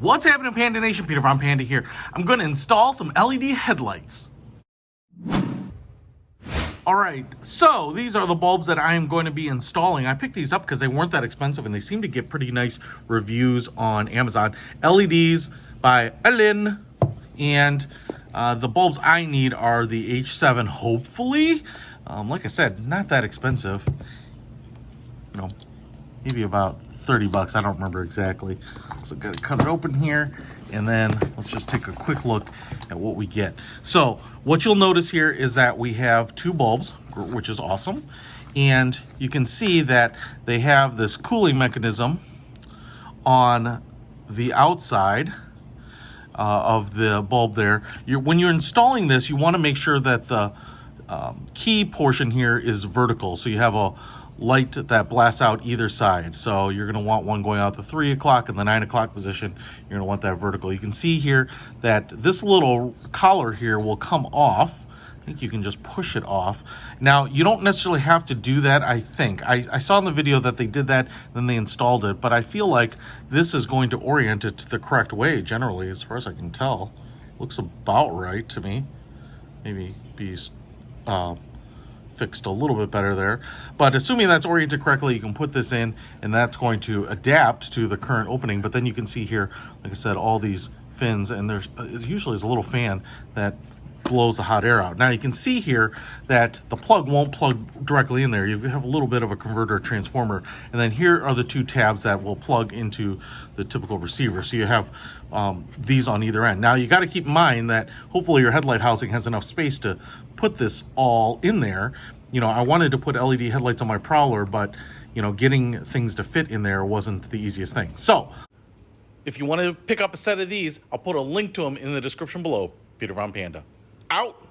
What's happening, Panda Nation? Peter from Panda here. I'm going to install some LED headlights. Alright, so these are the bulbs that I am going to be installing. I picked these up because they weren't that expensive and they seem to get pretty nice reviews on Amazon. LEDs by Ellen, and the bulbs I need are the H7, hopefully. Like I said, not that expensive. You know, maybe about 30 bucks, I don't remember exactly. So gotta cut it open here, and then let's just take a quick look at what we get. So what you'll notice here is that we have two bulbs, which is awesome. And you can see that they have this cooling mechanism on the outside of the bulb there. When you're installing this, you want to make sure that the key portion here is vertical, so you have a light that blasts out either side. So you're going to want one going out the 3 o'clock and the 9 o'clock position. You're going to want that vertical. You can see here that this little collar here will come off. I think you can just push it off. Now, you don't necessarily have to do that, I think. I saw in the video that they did that, then they installed it, but I feel like this is going to orient it the correct way, generally, as far as I can tell. Looks about right to me. Maybe be fixed a little bit better there, but assuming that's oriented correctly, you can put this in and that's going to adapt to the current opening. But then you can see here, like I said, all these fins, and there's usually is a little fan that blows the hot air out. Now you can see here that the plug won't plug directly in there. You have a little bit of a converter transformer, and then here are the two tabs that will plug into the typical receiver. So you have these on either end. Now you got to keep in mind that hopefully your headlight housing has enough space to put this all in there. You know, I wanted to put LED headlights on my Prowler, but you know, getting things to fit in there wasn't the easiest thing. So if you want to pick up a set of these, I'll put a link to them in the description below. Peter von Panda. Out!